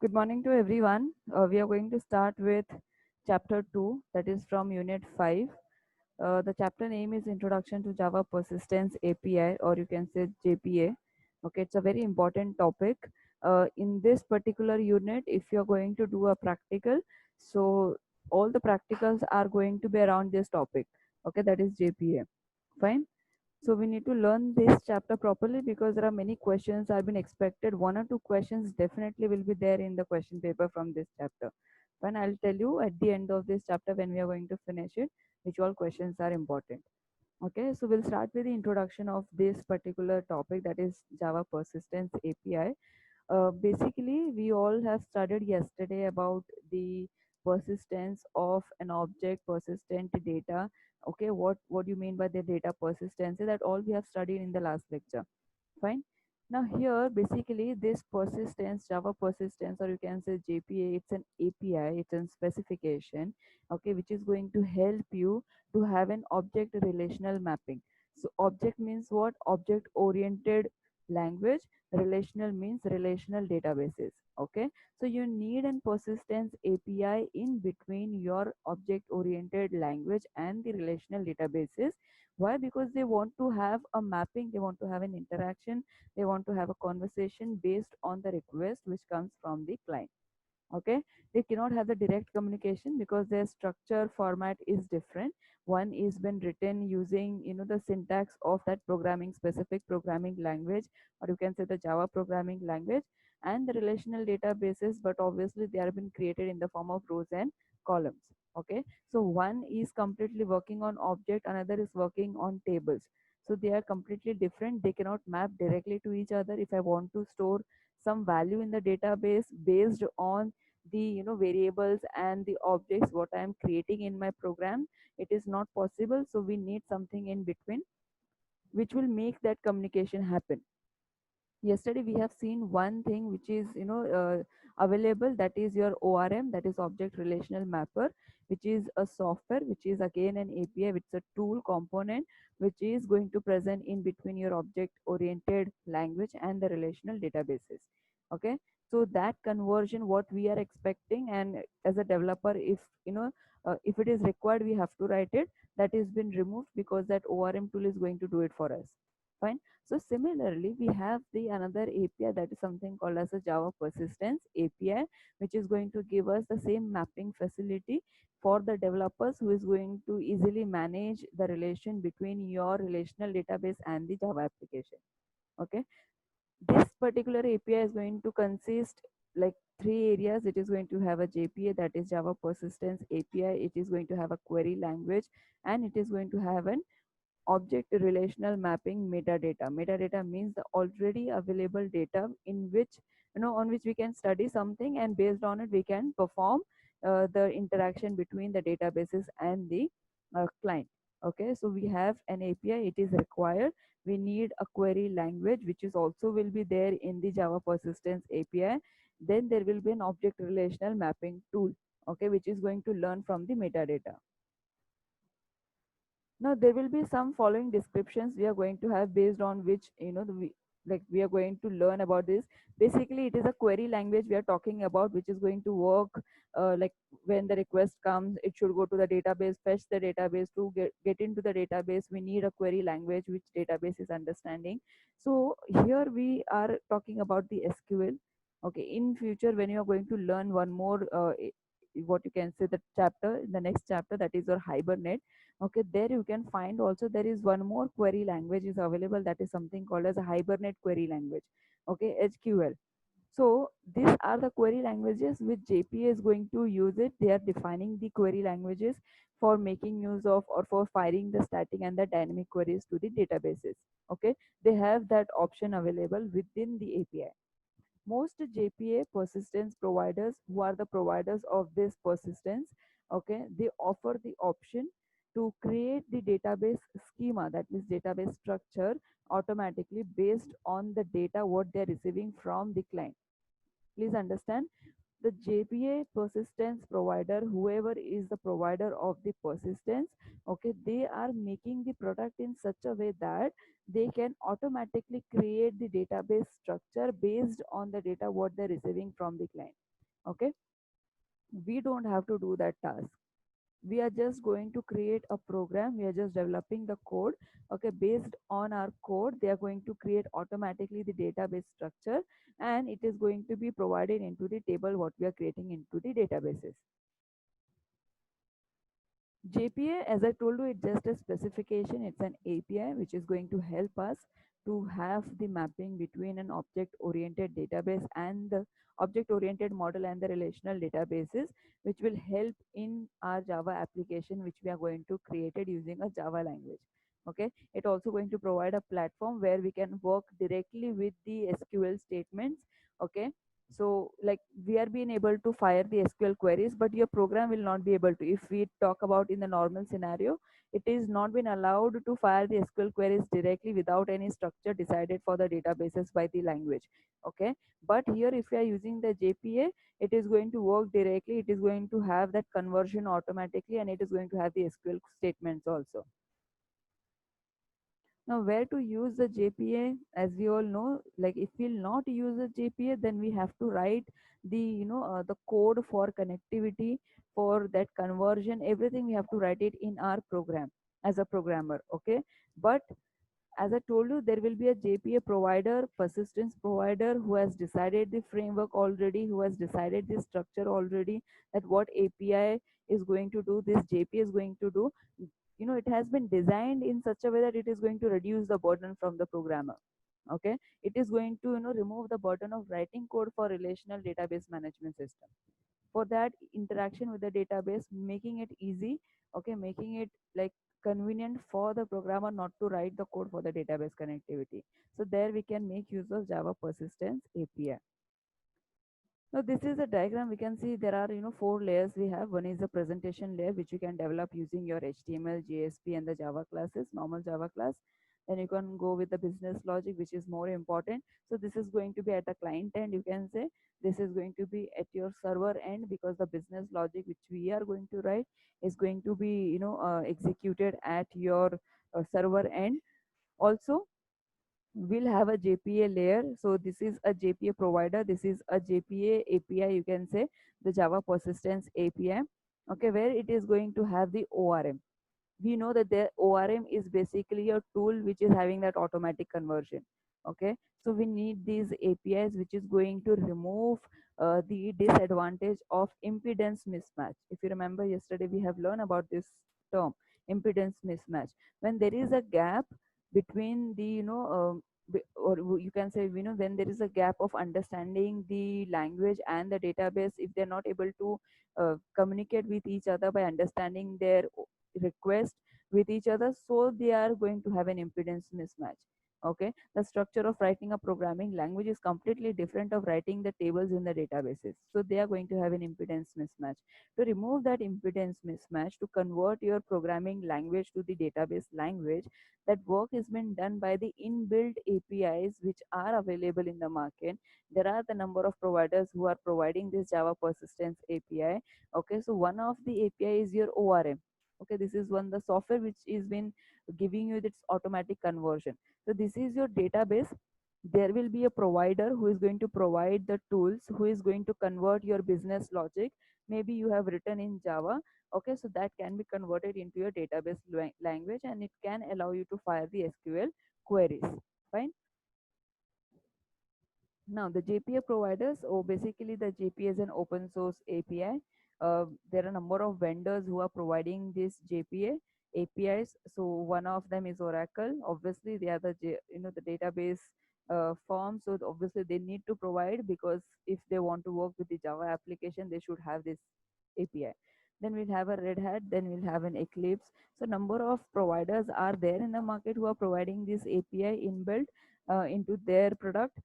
Good morning to everyone. We are going to start with chapter 2, that is from unit 5. The chapter name is Introduction to Java Persistence API, or you can say JPA. Okay, it's a very important topic. In this particular unit, if you're going to do a practical, so all the practicals are going to be around this topic. Okay, that is JPA. Fine. So we need to learn this chapter properly because there are many questions have been expected. One or two questions definitely will be there in the question paper from this chapter. When I'll tell you at the end of this chapter when we are going to finish it, which all questions are important. Okay, so we'll start with the introduction of this particular topic, that is Java Persistence API. Basically, we all have studied yesterday about the persistence of an object, persistent data. Okay, what do you mean by the data persistence? That all we have studied in the last lecture. Fine. Now here, basically, this persistence, Java persistence, or you can say JPA, it's an API, it's a specification, okay, which is going to help you to have an object relational mapping. So object means what? Object oriented language. Relational means relational databases. Okay, so you need an persistence API in between your object oriented language and the relational databases. Why? Because they want to have a mapping, they want to have an interaction, they want to have a conversation based on the request which comes from the client. Okay, they cannot have the direct communication because their structure format is different. One is been written using the syntax of that programming specific programming language, or you can say the Java programming language, and the relational databases, but obviously they are been created in the form of rows and columns. Okay, so one is completely working on object, another is working on tables. So they are completely different, they cannot map directly to each other. If I want to store some value in the database based on the variables and the objects what I am creating in my program, it is not possible. So we need something in between which will make that communication happen. Yesterday we have seen one thing which is available, that is your ORM, that is object relational mapper, which is a software, which is again an API, which is a tool component which is going to present in between your object oriented language and the relational databases. Okay, so that conversion what we are expecting, and as a developer, if it is required we have to write it, that is been removed because that ORM tool is going to do it for us. Fine. So similarly, we have the another API, that is something called as a Java Persistence API, which is going to give us the same mapping facility for the developers who is going to easily manage the relation between your relational database and the Java application. Okay, this particular API is going to consist like three areas. It is going to have a JPA, that is Java Persistence API. It is going to have a query language, and it is going to have an object relational mapping metadata. Metadata means the already available data in which on which we can study something, and based on it we can perform the interaction between the databases and the client. Okay, so we have an API, it is required. We need a query language which is also will be there in the Java Persistence API. Then there will be an object relational mapping tool, okay, which is going to learn from the metadata. Now there will be some following descriptions we are going to have based on which we are going to learn about this. Basically, it is a query language we are talking about, which is going to work like when the request comes, it should go to the database, fetch the database. To get into the database, we need a query language which database is understanding. So here we are talking about the SQL. Okay, in future when you are going to learn one more what you can say the chapter, in the next chapter, that is your Hibernate. Okay, there you can find also there is one more query language is available, that is something called as a Hibernate query language. Okay, HQL. So these are the query languages which JPA is going to use it. They are defining the query languages for making use of or for firing the static and the dynamic queries to the databases. Okay, they have that option available within the API. Most JPA persistence providers, who are the providers of this persistence, okay, they offer the option to create the database schema, that means database structure, automatically based on the data what they're receiving from the client. Please understand, the JPA persistence provider, whoever is the provider of the persistence, okay, they are making the product in such a way that they can automatically create the database structure based on the data what they're receiving from the client. Okay, we don't have to do that task. We are just going to create a program, we are just developing the code. Okay, based on our code they are going to create automatically the database structure, and it is going to be provided into the table what we are creating into the databases. JPA, as I told you, it's just a specification. It's an API which is going to help us to have the mapping between an object-oriented database and the object-oriented model and the relational databases, which will help in our Java application, which we are going to create it using a Java language. Okay, it also going to provide a platform where we can work directly with the SQL statements. Okay, so like we are being able to fire the SQL queries, but your program will not be able to. If we talk about in the normal scenario, it is not been allowed to fire the SQL queries directly without any structure decided for the databases by the language. Okay, but here if we are using the JPA, it is going to work directly, it is going to have that conversion automatically, and it is going to have the SQL statements also. Now, where to use the JPA? As we all know, like if we'll not use the JPA, then we have to write the the code for connectivity, for that conversion. Everything we have to write it in our program as a programmer. Okay, but as I told you, there will be a JPA provider, persistence provider, who has decided the framework already, who has decided the structure already, that what API is going to do, this JPA is going to do. It has been designed in such a way that it is going to reduce the burden from the programmer. Okay, it is going to remove the burden of writing code for relational database management system. For that interaction with the database, making it easy. Okay, making it like convenient for the programmer not to write the code for the database connectivity. So there we can make use of Java persistence API. Now this is a diagram. We can see there are four layers we have. One is the presentation layer, which you can develop using your HTML, JSP, and the Java classes, normal Java class. Then you can go with the business logic, which is more important. So this is going to be at the client end. You can say this is going to be at your server end, because the business logic which we are going to write is going to be executed at your server end. Also, we'll have a JPA layer. So this is a JPA provider. This is a JPA API, you can say, the Java Persistence API. Okay, where it is going to have the ORM. We know that the ORM is basically a tool which is having that automatic conversion. Okay, so we need these APIs which is going to remove the disadvantage of impedance mismatch. If you remember, yesterday we have learned about this term, impedance mismatch. When there is a gap between the or you can say, when there is a gap of understanding the language and the database, if they're not able to communicate with each other by understanding their request with each other, so they are going to have an impedance mismatch. Okay, the structure of writing a programming language is completely different of writing the tables in the databases, so they are going to have an impedance mismatch. To remove that impedance mismatch, to convert your programming language to the database language, that work is been done by the inbuilt APIs which are available in the market. There are the number of providers who are providing this Java persistence API. Okay, so one of the API is your ORM. Okay, this is one the software which is been giving you this automatic conversion. So this is your database. There will be a provider who is going to provide the tools, who is going to convert your business logic. Maybe you have written in Java. Okay, so that can be converted into your database language, and it can allow you to fire the SQL queries. Fine. Now, the JPA providers, or basically the JPA is an open source API. There are a number of vendors who are providing this JPA APIs. So one of them is Oracle. Obviously, they are the the database firm. So obviously they need to provide, because if they want to work with the Java application, they should have this API. Then we'll have a Red Hat. Then we'll have an Eclipse. So number of providers are there in the market who are providing this API inbuilt into their product.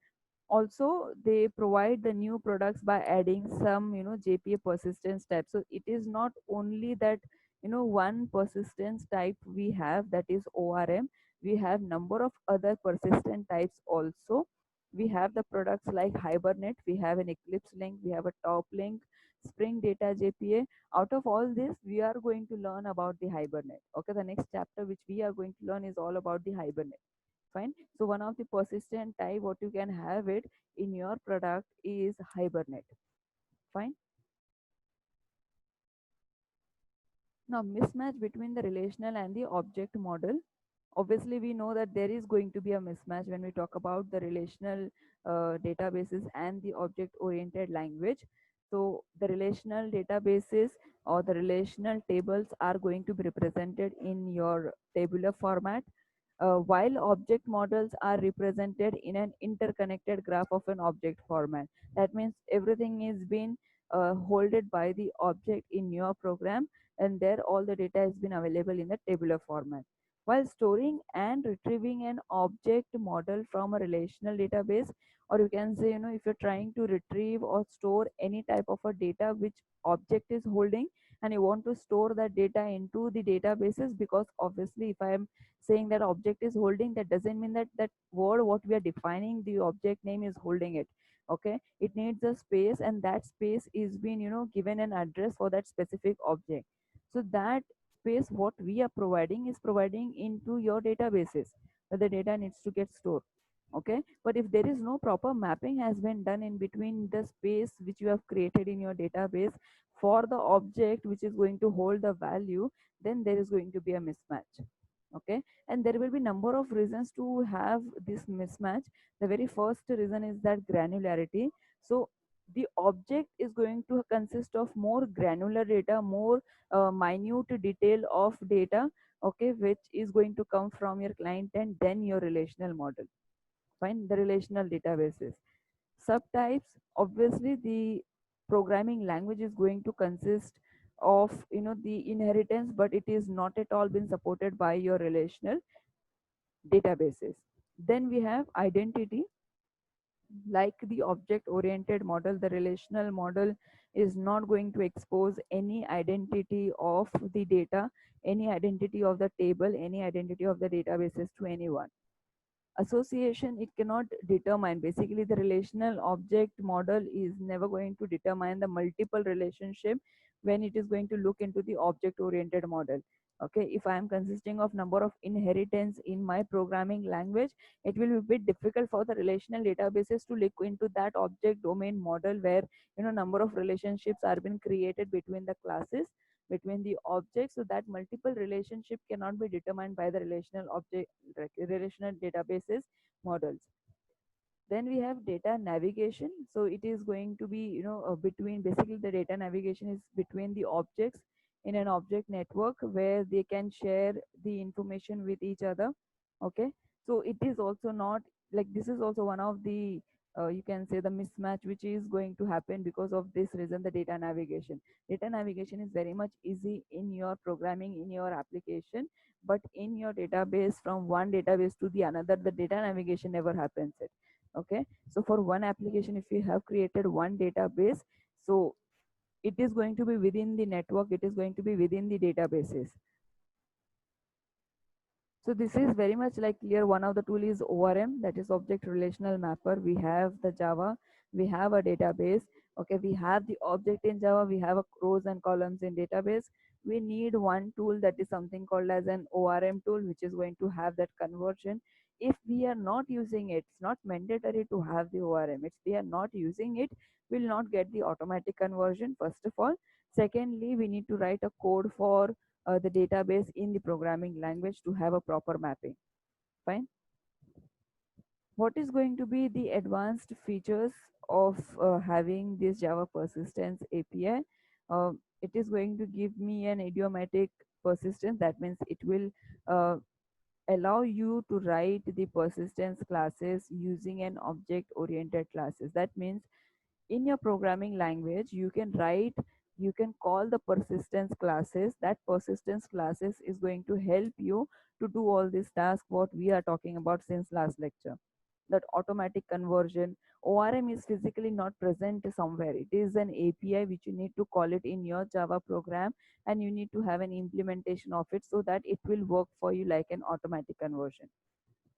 Also, they provide the new products by adding some JPA persistence type. So it is not only that one persistence type we have, that is ORM. We have number of other persistent types also. We have the products like Hibernate, we have an Eclipse Link, we have a Top Link, Spring Data JPA. Out of all this, we are going to learn about the Hibernate. Okay, the next chapter which we are going to learn is all about the Hibernate. Fine. So one of the persistent type what you can have it in your product is Hibernate. Fine. Now, mismatch between the relational and the object model. Obviously, we know that there is going to be a mismatch when we talk about the relational databases and the object oriented language. So, the relational databases or the relational tables are going to be represented in your tabular format, while object models are represented in an interconnected graph of an object format. That means everything is being holded by the object in your program, and there all the data has been available in the tabular format. While storing and retrieving an object model from a relational database, or you can say, if you're trying to retrieve or store any type of a data which object is holding, and you want to store that data into the databases, because obviously if I am saying that object is holding, that doesn't mean that that word what we are defining the object name is holding it. Okay, it needs a space, and that space is being given an address for that specific object. So that space what we are providing is providing into your databases where the data needs to get stored. Okay, but if there is no proper mapping has been done in between the space which you have created in your database for the object which is going to hold the value, then there is going to be a mismatch. Okay, and there will be number of reasons to have this mismatch. The very first reason is that granularity. So the object is going to consist of more granular data, more minute detail of data, okay, which is going to come from your client and then your relational model. Fine. The relational databases subtypes, obviously the programming language is going to consist of the inheritance, but it is not at all been supported by your relational databases. Then we have identity. Like the object oriented model, the relational model is not going to expose any identity of the data, any identity of the table, any identity of the databases to anyone. Association, it cannot determine, basically the relational object model is never going to determine the multiple relationship when it is going to look into the object oriented model. Okay, if I am consisting of number of inheritance in my programming language, it will be a bit difficult for the relational databases to look into that object domain model where number of relationships are being created between the classes, between the objects, so that multiple relationship cannot be determined by the relational object, relational databases models. Then we have data navigation. So it is going to be between, basically the data navigation is between the objects in an object network where they can share the information with each other. Okay, so it is also not like, this is also one of the you can say the mismatch which is going to happen because of this reason. The data navigation is very much easy in your programming, in your application, but in your database, from one database to the another, the data navigation never happens it. Okay, so for one application, if you have created one database, so it is going to be within the network, it is going to be within the databases. So this is very much like clear. One of the tool is ORM, that is object relational mapper. We have the Java, we have a database. Okay, we have the object in Java, we have a rows and columns in database. We need one tool that is something called as an ORM tool, which is going to have that conversion. If we are not using it, it's not mandatory to have the ORM. If we are not using it, we'll not get the automatic conversion, first of all. Secondly, we need to write a code for the database in the programming language to have a proper mapping. Fine. What is going to be the advanced features of having this Java persistence API? It is going to give me an idiomatic persistence. That means it will uh, allow you to write the persistence classes using an object oriented classes. That means in your programming language you can call the persistence classes. That persistence classes is going to help you to do all these tasks what we are talking about since last lecture. That automatic conversion, ORM is physically not present somewhere. It is an API which you need to call it in your Java program, and you need to have an implementation of it so that it will work for you like an automatic conversion.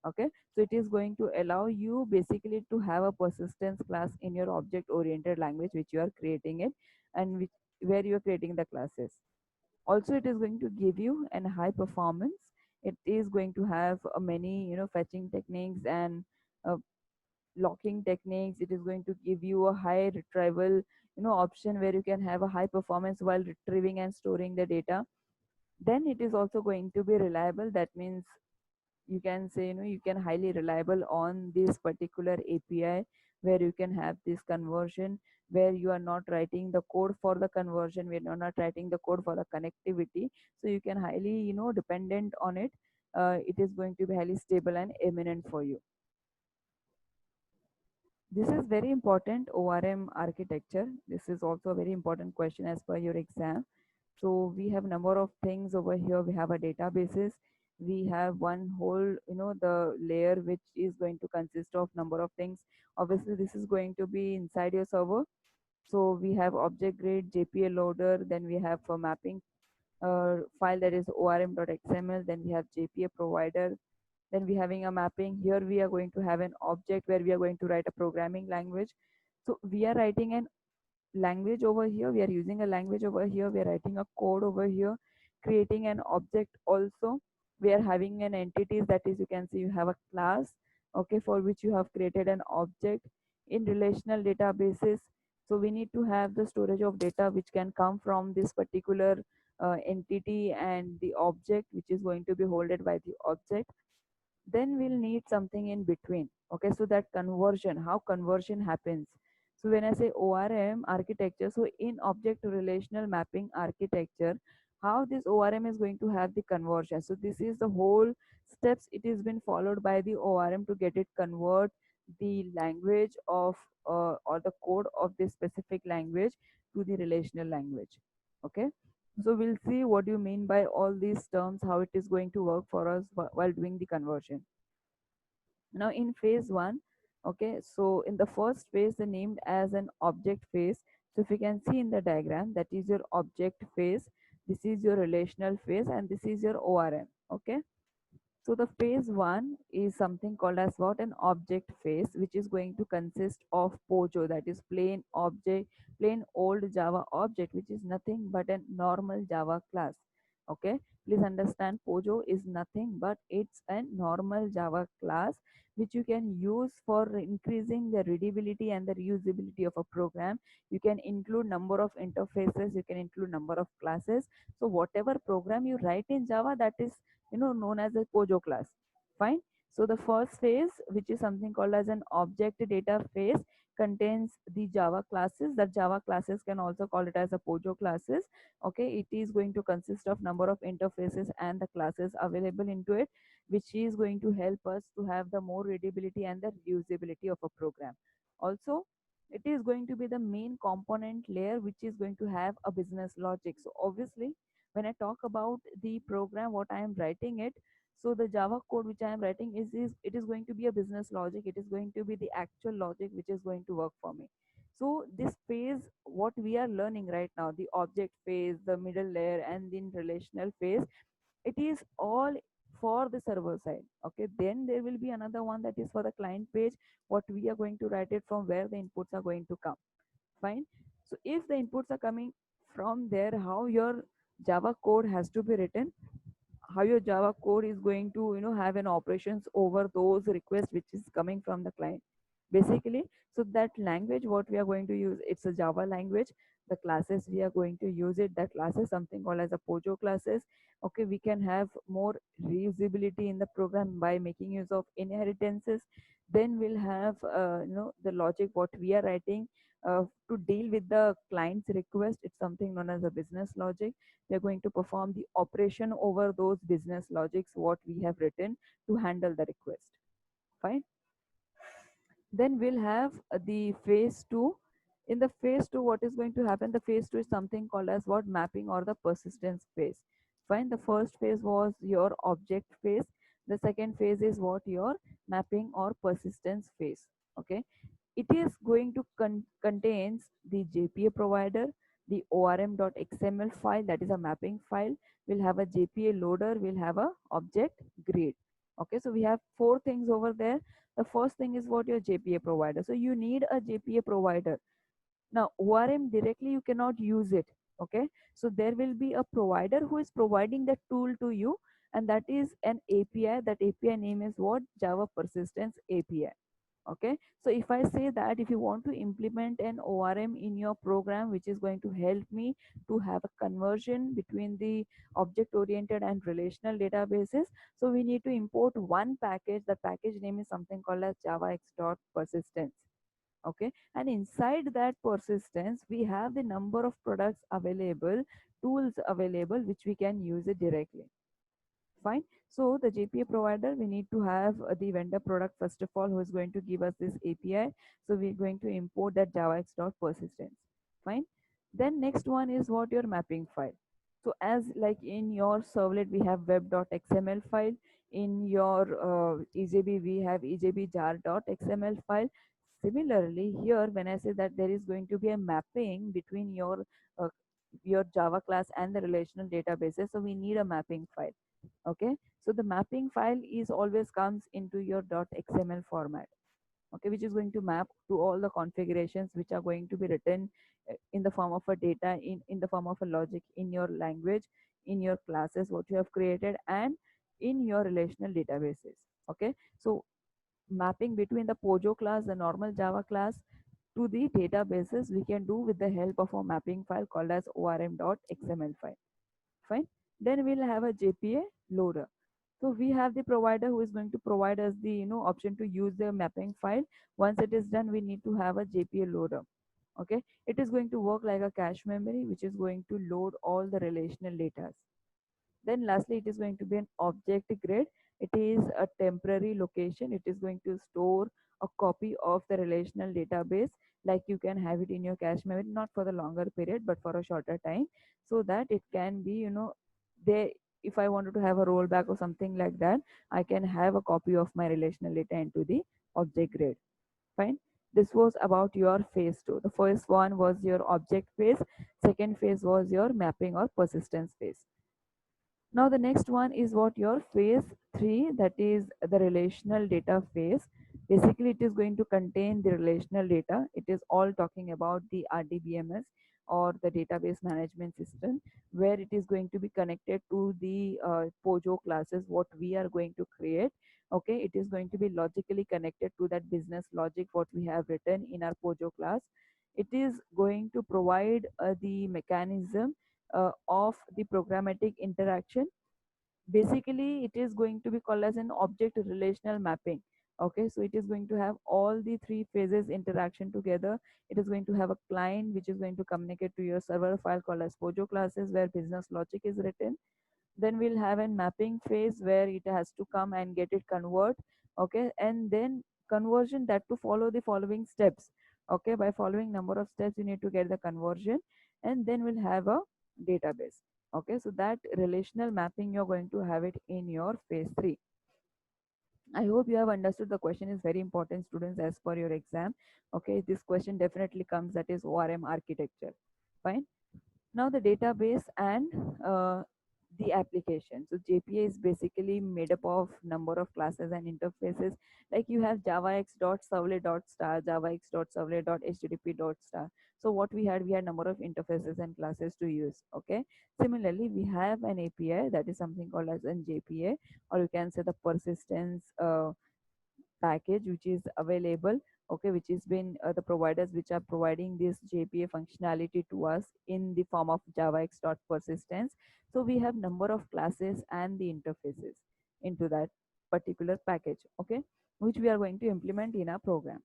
Okay, so it is going to allow you basically to have a persistence class in your object oriented language which you are creating it, and which where you are creating the classes. Also it is going to give you an high performance. It is going to have many fetching techniques and uh, locking techniques. It is going to give you a high retrieval option where you can have a high performance while retrieving and storing the data. Then it is also going to be reliable. That means you can say, you can highly reliable on this particular API, where you can have this conversion, where you are not writing the code for the conversion, we are not writing the code for the connectivity. So you can highly, dependent on it. It is going to be highly stable and eminent for you. This is very important, ORM architecture. This is also a very important question as per your exam. So we have number of things over here. We have a databases. We have one whole, the layer which is going to consist of number of things. Obviously, this is going to be inside your server. So we have object grid, JPA loader, then we have for mapping file, that is orm.xml, then we have JPA provider, then we having a mapping. Here we are going to have an object where we are going to write a programming language. So we are writing an language over here, we are using a language over here, we are writing a code over here, creating an object also. We are having an entities, that is, you can see you have a class, okay, for which you have created an object in relational databases. So we need to have the storage of data which can come from this particular entity and the object which is going to be holded by the object. Then we'll need something in between. Okay, so that conversion, how conversion happens. So when I say ORM architecture, so in object relational mapping architecture, how this ORM is going to have the conversion. So this is the whole steps it is been followed by the ORM to get it convert the language of or the code of this specific language to the relational language. Okay, so we'll see what you mean by all these terms, how it is going to work for us while doing the conversion. Now in phase one, okay, so in the first phase, they named as an object phase. So if you can see in the diagram, that is your object phase, this is your relational phase, and this is your ORM. Okay, so the phase one is something called as what, an object phase, which is going to consist of POJO, that is plain object, plain old Java object, which is nothing but a normal Java class. Okay, please understand, POJO is nothing but it's a normal Java class which you can use for increasing the readability and the reusability of a program. You can include number of interfaces, you can include number of classes. So whatever program you write in Java, that is known as a POJO class. Fine. So the first phase, which is something called as an object data phase, contains the Java classes. That Java classes can also call it as a POJO classes. Okay, it is going to consist of number of interfaces and the classes available into it, which is going to help us to have the more readability and the reusability of a program. Also, it is going to be the main component layer which is going to have a business logic. So obviously, when I talk about the program, what I am writing it, so the Java code which I am writing is it is going to be a business logic. It is going to be the actual logic which is going to work for me. So this phase, what we are learning right now, the object phase, the middle layer, and then relational phase, it is all for the server side. Okay, then there will be another one that is for the client page, what we are going to write it from, where the inputs are going to come. Fine. So if the inputs are coming from there, how your Java code has to be written, how your Java code is going to have an operations over those requests which is coming from the client, basically. So that language what we are going to use, it's a Java language. The classes we are going to use it, that classes something called as a POJO classes. Okay, we can have more reusability in the program by making use of inheritances. Then we'll have the logic what we are writing to deal with the client's request, it's something known as a business logic. We are going to perform the operation over those business logics what we have written to handle the request. Fine. Then we'll have the phase two. In the phase two, what is going to happen? The phase two is something called as what, mapping or the persistence phase. Fine. The first phase was your object phase. The second phase is what, your mapping or persistence phase. Okay, it is going to contains the JPA provider, the orm.xml file, that is a mapping file. We'll have a JPA loader, we'll have a object grid. Okay, so we have four things over there. The first thing is what, your JPA provider. So you need a JPA provider. Now ORM directly you cannot use it. Okay, so there will be a provider who is providing the tool to you, and that is an API. That API name is what, Java Persistence API. Okay, so if I say that if you want to implement an ORM in your program which is going to help me to have a conversion between the object oriented and relational databases, so we need to import one package. The package name is something called as javax.persistence. Okay, and inside that persistence we have the number of products available, tools available which we can use it directly. Fine. So the JPA provider, we need to have the vendor product first of all, who is going to give us this API. So we're going to import that javax.persistence. Fine. Then next one is what your mapping file. So as like in your servlet, we have web.xml file. In your EJB, we have EJB jar.xml file. Similarly, here when I say that there is going to be a mapping between uh, your Java class and the relational databases, so we need a mapping file. Okay, so the mapping file is always comes into your .xml format, okay, which is going to map to all the configurations which are going to be written in the form of a data, in the form of a logic in your language, in your classes what you have created, and in your relational databases. Okay, so mapping between the Pojo class, the normal Java class, to the databases we can do with the help of a mapping file called as orm.xml file. Fine. Then we'll have a JPA loader. So we have the provider who is going to provide us the option to use the mapping file. Once it is done, we need to have a JPA loader. Okay, it is going to work like a cache memory which is going to load all the relational data. Then lastly, it is going to be an object grid. It is a temporary location. It is going to store a copy of the relational database, like you can have it in your cache memory, not for the longer period, but for a shorter time, so that it can be, there. If I wanted to have a rollback or something like that, I can have a copy of my relational data into the object grid. Fine. This was about your phase two. The first one was your object phase. Second phase was your mapping or persistence phase. Now the next one is what your phase 3, that is the relational data phase. Basically it is going to contain the relational data. It is all talking about the RDBMS or the database management system, where it is going to be connected to the Pojo classes what we are going to create. Okay, it is going to be logically connected to that business logic what we have written in our Pojo class. It is going to provide the mechanism of the programmatic interaction. Basically it is going to be called as an object relational mapping. Okay, so it is going to have all the three phases interaction together. It is going to have a client which is going to communicate to your server file called as Pojo classes, where business logic is written. Then we'll have a mapping phase where it has to come and get it convert. Okay, and then conversion, that to follow the following steps. Okay, by following number of steps you need to get the conversion. And then we'll have a database. Okay, so that relational mapping you're going to have it in your phase 3. I hope you have understood. The question is very important, students, as per your exam. Okay, this question definitely comes, that is ORM architecture. Fine. Now the database and the application. So JPA is basically made up of number of classes and interfaces. Like you have javax.servlet.star, javax.servlet.http.star. So what we had number of interfaces and classes to use. Okay. Similarly, we have an API, that is something called as an JPA, or you can say the persistence package which is available. Okay, which has been the providers which are providing this JPA functionality to us in the form of javax.persistence. So we have number of classes and the interfaces into that particular package. Okay, which we are going to implement in our program.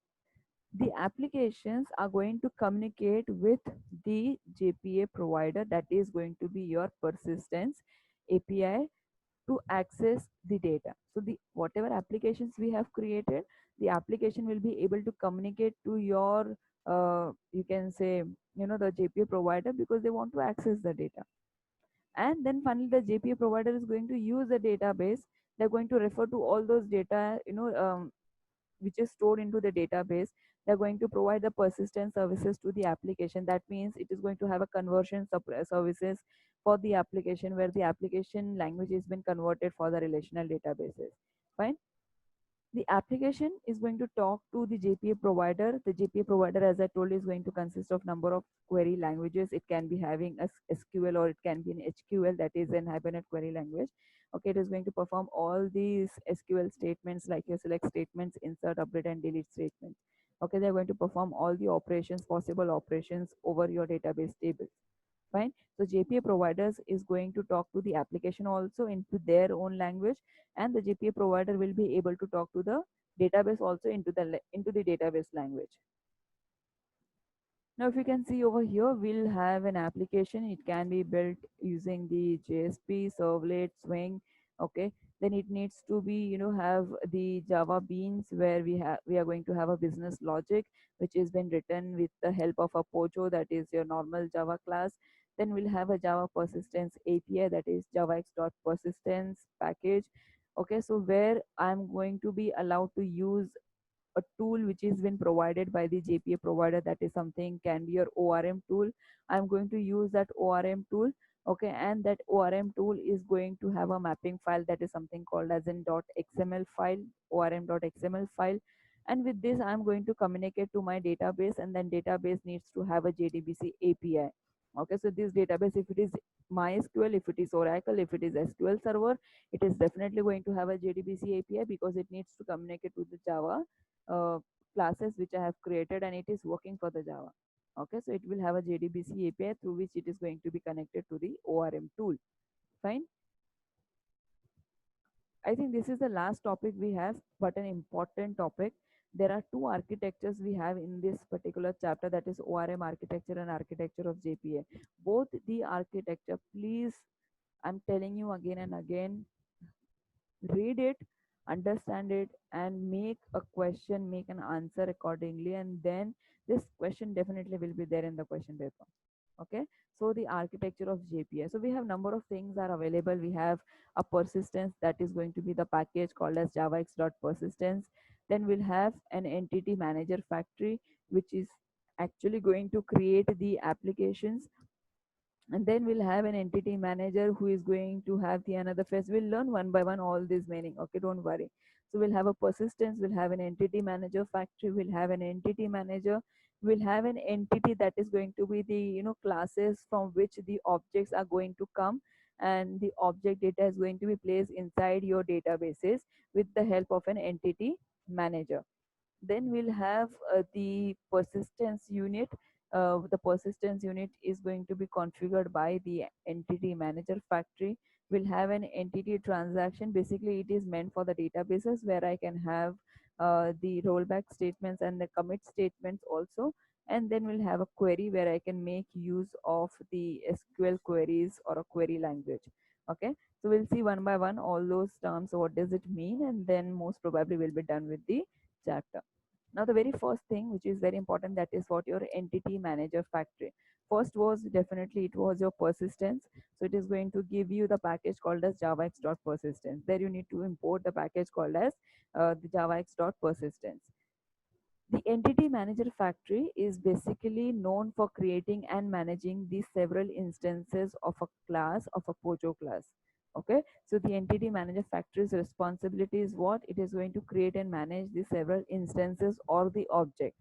The applications are going to communicate with the JPA provider, that is going to be your persistence API, to access the data. So the whatever applications we have created, the application will be able to communicate to your you can say, the JPA provider, because they want to access the data. And then finally the JPA provider is going to use the database. They're going to refer to all those data, which is stored into the database. They're going to provide the persistence services to the application. That means it is going to have a conversion services for the application, where the application language has been converted for the relational databases. Fine. The application is going to talk to the JPA provider. The JPA provider, as I told, is going to consist of number of query languages. It can be having a SQL, or it can be an HQL, that is an Hibernate query language. Okay, it is going to perform all these SQL statements like your select statements, insert, update, and delete statements. Okay, they're going to perform all the operations, possible operations over your database tables. Fine. So JPA providers is going to talk to the application also into their own language, and the JPA provider will be able to talk to the database also into the database language. Now, if you can see over here, we'll have an application. It can be built using the JSP, Servlet, Swing. Okay, then it needs to be, have the Java beans where we are going to have a business logic, which has been written with the help of a Pojo, that is your normal Java class. Then we'll have a Java persistence API, that is javax.persistence package. Okay, so where I'm going to be allowed to use a tool which is been provided by the JPA provider, that is something can be your ORM tool. I'm going to use that ORM tool. Okay, and that ORM tool is going to have a mapping file, that is something called as in .xml file, orm.xml file. And with this I'm going to communicate to my database, and then database needs to have a JDBC API. Okay, so this database, if it is MySQL, if it is Oracle, if it is SQL Server, it is definitely going to have a JDBC API because it needs to communicate with the Java uh, classes which I have created, and it is working for the Java. Okay, so it will have a JDBC API through which it is going to be connected to the ORM tool. Fine. I think this is the last topic we have, but an important topic. There are two architectures we have in this particular chapter, that is ORM architecture and architecture of JPA. Both the architecture, please, I'm telling you again and again, read it, understand it, and make a question, make an answer accordingly, and then this question definitely will be there in the question paper. Okay, so the architecture of JPA. So we have number of things are available. We have a persistence, that is going to be the package called as javax.persistence. Then we'll have an entity manager factory, which is actually going to create the applications. And then we'll have an entity manager who is going to have the another phase. We'll learn one by one all this meaning. Okay, don't worry. So we'll have a persistence, we'll have an entity manager factory, we'll have an entity manager, we'll have an entity that is going to be the classes from which the objects are going to come, and the object data is going to be placed inside your databases with the help of an entity manager. Then we'll have the persistence unit. The persistence unit is going to be configured by the entity manager factory. We'll have an entity transaction. Basically, it is meant for the databases where I can have the rollback statements and the commit statements also. And then we'll have a query where I can make use of the SQL queries or a query language. Okay, so we'll see one by one all those terms. So what does it mean? And then most probably we'll be done with the chapter. Now, the very first thing which is very important, that is what your entity manager factory. First was definitely it was your persistence. So it is going to give you the package called as javax.persistence. There you need to import the package called as the javax.persistence. The entity manager factory is basically known for creating and managing the several instances of a class, of a Pojo class. Okay, so the entity manager factory's responsibility is what? It is going to create and manage the several instances or the object.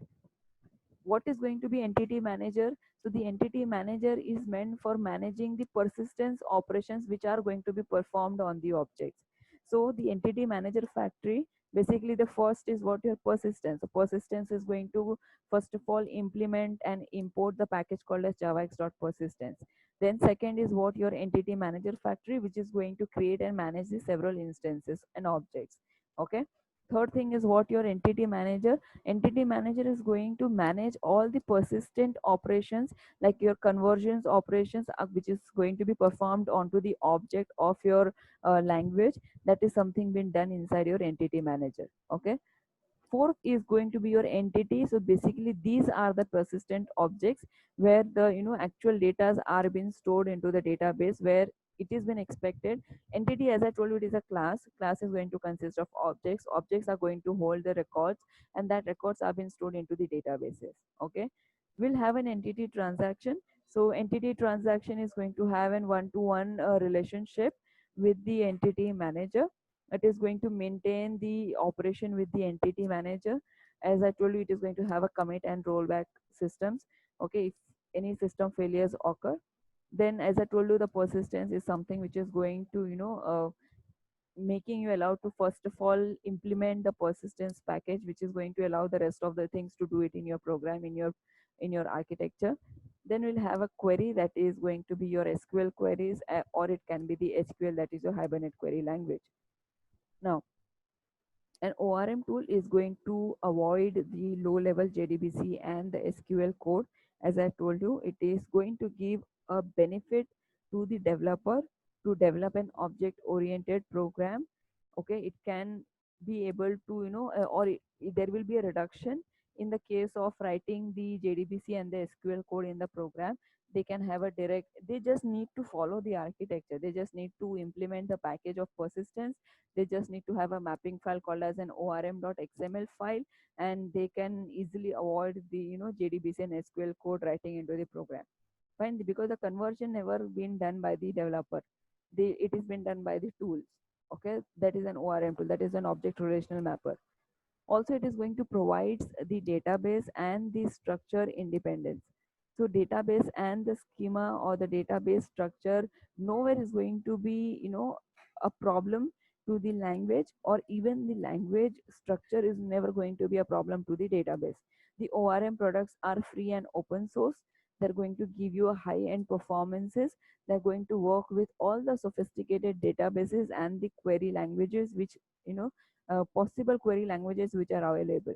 What is going to be entity manager? So the entity manager is meant for managing the persistence operations which are going to be performed on the objects. So the entity manager factory, basically the first is what your persistence. So persistence is going to first of all implement and import the package called as javax.persistence. Then second is what your entity manager factory, which is going to create and manage the several instances and objects. Okay, third thing is what your entity manager is going to manage all the persistent operations, like your conversions operations, which is going to be performed onto the object of your language. That is something being done inside your entity manager. Okay, fourth is going to be your entity. So basically these are the persistent objects where the actual data are being stored into the database, where it is been expected. Entity, as I told you, it is a class is going to consist of objects are going to hold the records, and that records are being stored into the databases. Okay, we'll have an entity transaction. So entity transaction is going to have an one-to-one relationship with the entity manager. It is going to maintain the operation with the entity manager. As I told you, it is going to have a commit and rollback systems. Okay, if any system failures occur, then as I told you, the persistence is something which is going to making you allowed to first of all implement the persistence package, which is going to allow the rest of the things to do it in your program, in your architecture. Then we'll have a query that is going to be your SQL queries, or it can be the HQL, that is your Hibernate query language. Now, an ORM tool is going to avoid the low level JDBC and the SQL code. As I told you, it is going to give a benefit to the developer to develop an object oriented program. Okay, it can be able to, there will be a reduction in the case of writing the JDBC and the SQL code in the program. They can have a direct, they just need to follow the architecture, they just need to implement the package of persistence, they just need to have a mapping file called as an orm.xml file, and they can easily avoid the JDBC and SQL code writing into the program. Fine, because the conversion never been done by the developer, it is been done by the tools. Okay, that is an ORM tool, that is an object relational mapper. Also, it is going to provide the database and the structure independence. So database and the schema or the database structure, nowhere is going to be a problem to the language, or even the language structure is never going to be a problem to the database. The ORM products are free and open source. They're going to give you a high end performances. They're going to work with all the sophisticated databases and the query languages, which possible query languages which are available.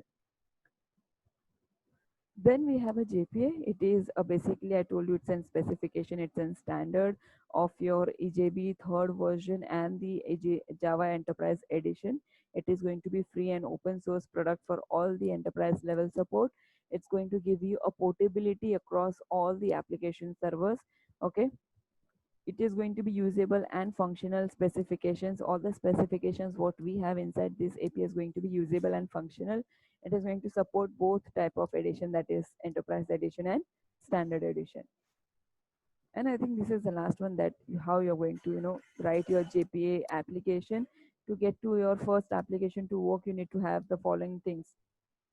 Then we have a JPA. It is basically, I told you, it's a specification, it's a standard of your EJB third version and the Java Enterprise Edition. It is going to be free and open source product for all the enterprise level support. It's going to give you a portability across all the application servers. Okay, it is going to be usable and functional specifications. All the specifications what we have inside this API is going to be usable and functional. It is going to support both type of edition, that is enterprise edition and standard edition. And I think this is the last one, that how you're going to write your JPA application. To get to your first application to work, you need to have the following things.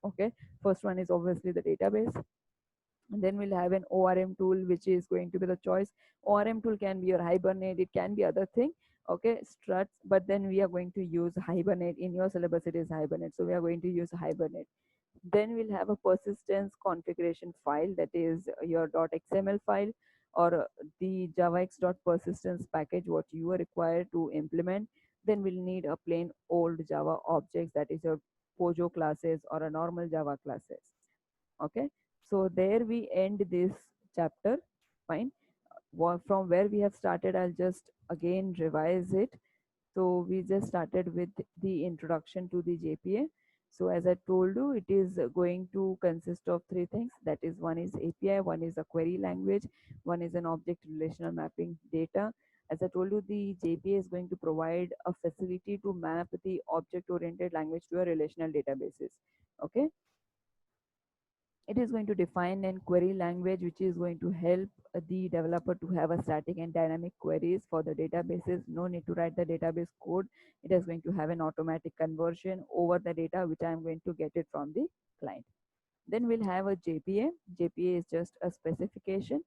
Okay, first one is obviously the database, and then we'll have an ORM tool, which is going to be the choice. ORM tool can be your Hibernate, it can be other thing. Okay, struts, but then we are going to use Hibernate. In your syllabus it is Hibernate, so we are going to use Hibernate. Then we'll have a persistence configuration file, that is your .xml file, or the javax.persistence package what you are required to implement. Then we'll need a plain old Java objects, that is your Pojo classes or a normal Java classes. Okay, so there we end this chapter. Fine, from where we have started, I'll just again revise it. So we just started with the introduction to the JPA. So as I told you, it is going to consist of three things. That is, one is API, one is a query language, one is an object relational mapping data. As I told you, the JPA is going to provide a facility to map the object oriented language to a relational databases. Okay, it is going to define a query language which is going to help the developer to have a static and dynamic queries for the databases. No need to write the database code. It is going to have an automatic conversion over the data which I am going to get it from the client. Then we'll have a JPA. JPA is just a specification.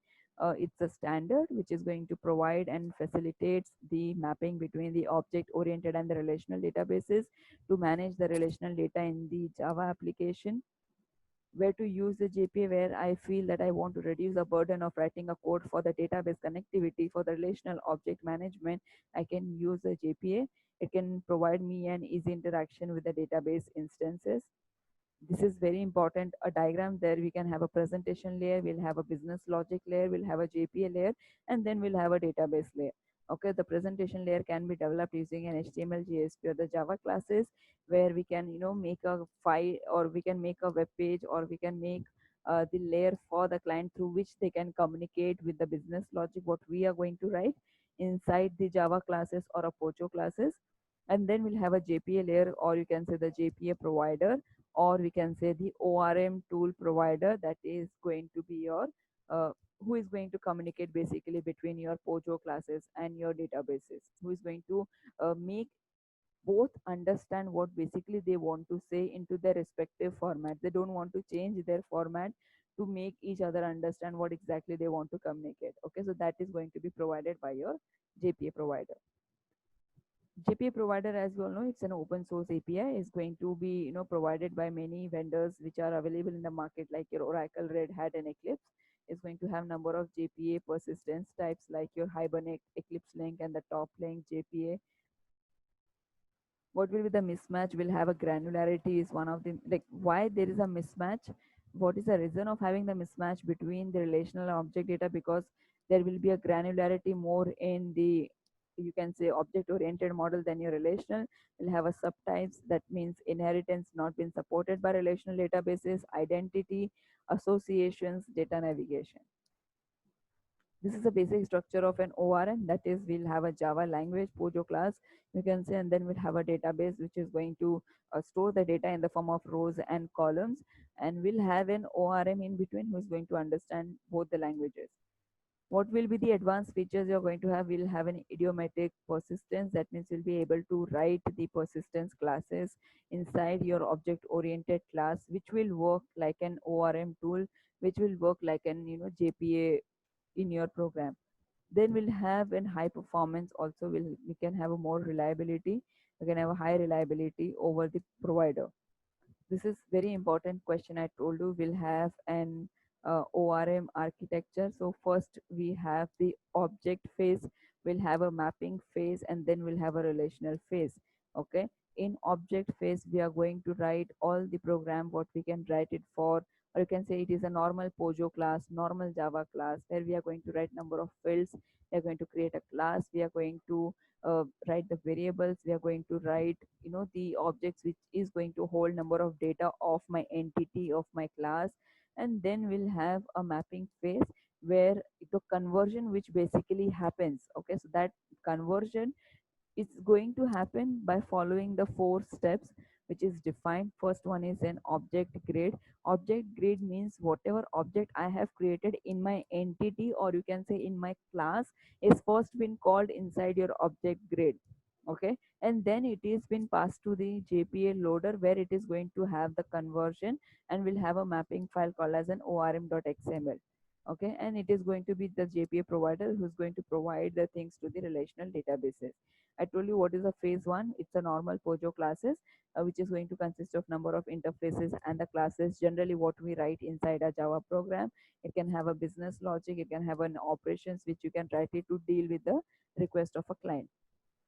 It's a standard which is going to provide and facilitates the mapping between the object oriented and the relational databases to manage the relational data in the Java application. Where to use the JPA, where I feel that I want to reduce the burden of writing a code for the database connectivity, for the relational object management, I can use the JPA. It can provide me an easy interaction with the database instances. This is very important. A diagram, there we can have a presentation layer, we'll have a business logic layer, we'll have a JPA layer, and then we'll have a database layer. Okay, the presentation layer can be developed using an HTML, JSP, or the Java classes, where we can make a file, or we can make a web page, or we can make the layer for the client through which they can communicate with the business logic what we are going to write inside the Java classes or a Pocho classes. And then we'll have a JPA layer, or you can say the JPA provider, or we can say the ORM tool provider, that is going to be your who is going to communicate basically between your Pojo classes and your databases, who is going to make both understand what basically they want to say into their respective format. They don't want to change their format to make each other understand what exactly they want to communicate. Okay, so that is going to be provided by your JPA provider. JPA provider, as you all know, it's an open source API, is going to be provided by many vendors which are available in the market, like your Oracle, Red Hat, and Eclipse. Is going to have number of JPA persistence types like your Hibernate, Eclipse Link, and the Top Link JPA. What will be the mismatch? Will have a granularity is one of the, like, why there is a mismatch. What is the reason of having the mismatch between the relational and object data? Because there will be a granularity more in the, you can say, object oriented model than your relational. Will have a subtypes, that means inheritance not been supported by relational databases, identity, associations, data navigation. This is the basic structure of an ORM. That is, we'll have a Java language, Pojo class, you can say, and then we'll have a database which is going to store the data in the form of rows and columns. And we'll have an ORM in between who is going to understand both the languages. What will be the advanced features you're going to have? We'll have an idiomatic persistence. That means we'll be able to write the persistence classes inside your object oriented class, which will work like an ORM tool, which will work like an JPA in your program. Then we'll have an high performance also. We can have a more reliability. We can have a high reliability over the provider. This is very important question. I told you we'll have an ORM architecture. So first we have the object phase, we'll have a mapping phase, and then we'll have a relational phase. Okay. In object phase, we are going to write all the program what we can write it for, or you can say it is a normal Pojo class, normal Java class, where we are going to write number of fields. We are going to create a class. We are going to write the variables. We are going to write the objects which is going to hold number of data of my entity of my class. And then we'll have a mapping phase where the conversion which basically happens. Okay, so that conversion, it's going to happen by following the four steps which is defined. First one is an object grade. Object grade means whatever object I have created in my entity, or you can say in my class, is first been called inside your object grade. Okay, and then it is been passed to the JPA loader where it is going to have the conversion, and will have a mapping file called as an orm.xml. Okay, and it is going to be the JPA provider who's going to provide the things to the relational databases. I told you what is a phase one. It's a normal Pojo classes, which is going to consist of number of interfaces and the classes. Generally, what we write inside a Java program, it can have a business logic, it can have an operations which you can write it to deal with the request of a client.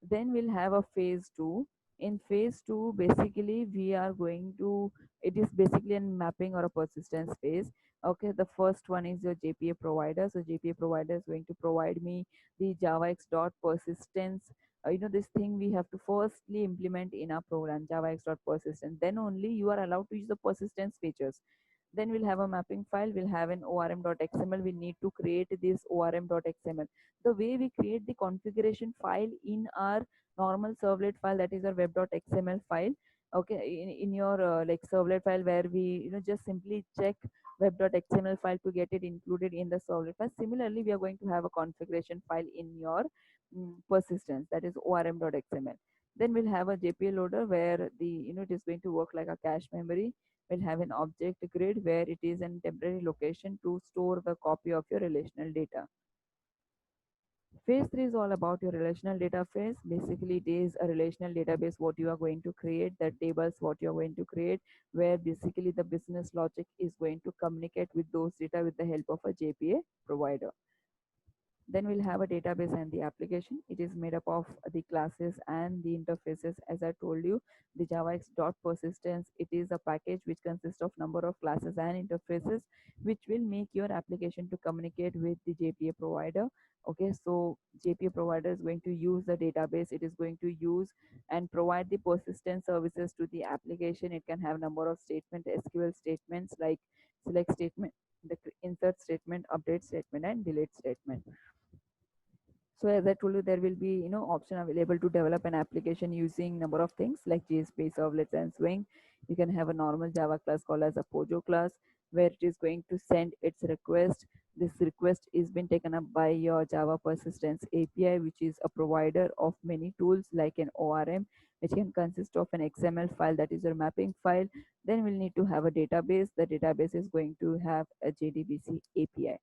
Then we'll have a phase two. In phase two, basically we are going to, it is basically a mapping or a persistence phase. Okay, the first one is your JPA provider. So JPA provider is going to provide me the javax dot persistence. This thing we have to firstly implement in our program, javax dot persistence. Then only you are allowed to use the persistence features. Then we'll have a mapping file, we'll have an orm.xml. We need to create this orm.xml. The way we create the configuration file in our normal servlet file, that is our web.xml file. Okay, in your like servlet file, where we just simply check web.xml file to get it included in the servlet file. Similarly, we are going to have a configuration file in your persistence, that is orm.xml. Then we'll have a JPA loader where the it is going to work like a cache memory. We'll have an object grid where it is a temporary location to store the copy of your relational data. Phase 3 is all about your relational data phase. Basically, it is a relational database what you are going to create, the tables what you are going to create, where basically the business logic is going to communicate with those data with the help of a JPA provider. Then we'll have a database and the application. It is made up of the classes and the interfaces. As I told you, the javax.persistence, it is a package which consists of number of classes and interfaces, which will make your application to communicate with the JPA provider. Okay, so JPA provider is going to use the database. It is going to use and provide the persistence services to the application. It can have number of statement, SQL statements like select statement, the insert statement, update statement, and delete statement. So as I told you, there will be option available to develop an application using number of things like JSP, servlets, and Swing. You can have a normal Java class called as a Pojo class, where it is going to send its request. This request is been taken up by your Java Persistence API, which is a provider of many tools like an ORM, which can consist of an XML file, that is your mapping file. Then we'll need to have a database. The database is going to have a JDBC API.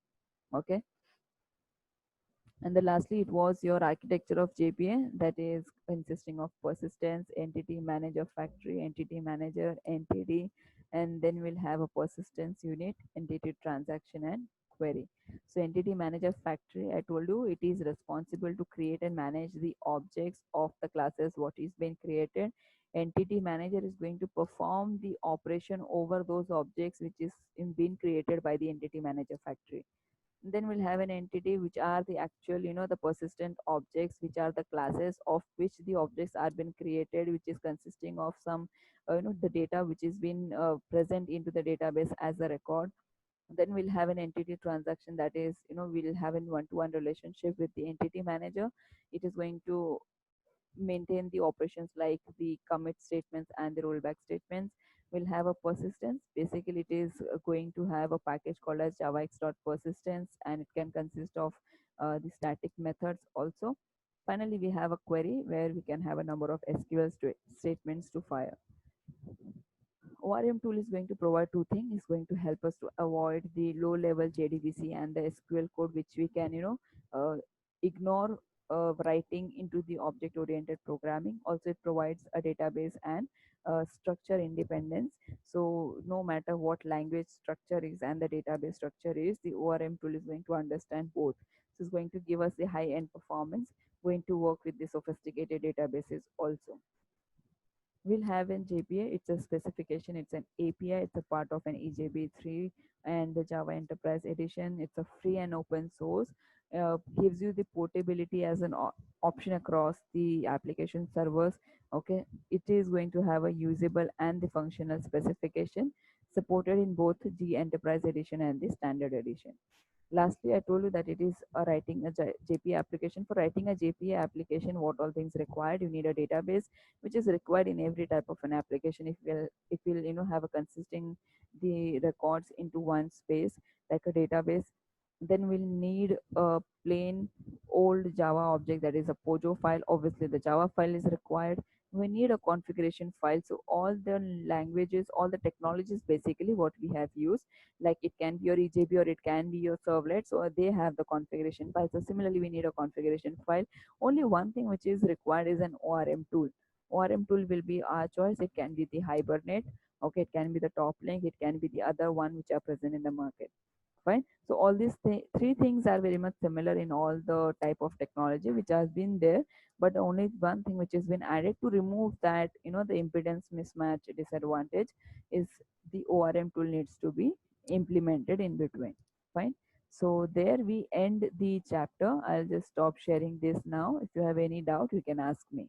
Okay, and then lastly, it was your architecture of JPA, that is consisting of persistence, entity manager factory, entity manager, NTD, and then we'll have a persistence unit, entity transaction, and query. So entity manager factory, I told you, it is responsible to create and manage the objects of the classes what is being created. Entity manager is going to perform the operation over those objects which is being created by the entity manager factory. Then we'll have an entity which are the actual, the persistent objects, which are the classes of which the objects are been created, which is consisting of some the data which is been present into the database as a record. Then we'll have an entity transaction, that is, we'll have a one-to-one relationship with the entity manager. It is going to maintain the operations like the commit statements and the rollback statements. Will have a persistence. Basically, it is going to have a package called as javax.persistence, and it can consist of the static methods also. Finally, we have a query where we can have a number of SQL statements to fire. ORM tool is going to provide two things. It's going to help us to avoid the low level JDBC and the SQL code, which we can, ignore writing into the object oriented programming. Also, it provides a database and structure independence. So, no matter what language structure is and the database structure is, the ORM tool is going to understand both. So, it's going to give us the high end performance, going to work with the sophisticated databases also. We'll have in JPA, it's a specification, it's an API, it's a part of an EJB3 and the Java Enterprise Edition. It's a free and open source, gives you the portability as an option across the application servers. Okay, it is going to have a usable and the functional specification supported in both the Enterprise Edition and the Standard Edition. Lastly, I told you that it is writing a JPA application. For writing a JPA application, what all things required? You need a database, which is required in every type of an application. If we'll have a consisting the records into one space like a database, then we'll need a plain old Java object, that is a POJO file. Obviously, the Java file is required. We need a configuration file. So all the languages, all the technologies, basically what we have used, like it can be your EJB or it can be your servlet, so they have the configuration file. So similarly, we need a configuration file. Only one thing which is required is an ORM tool. ORM tool will be our choice. It can be the Hibernate, okay, it can be the Top Link, it can be the other one which are present in the market. Fine. So all these three things are very much similar in all the type of technology which has been there, but the only one thing which has been added to remove that, the impedance mismatch disadvantage, is the ORM tool needs to be implemented in between. Fine. So there we end the chapter. I'll just stop sharing this now. If you have any doubt, you can ask me.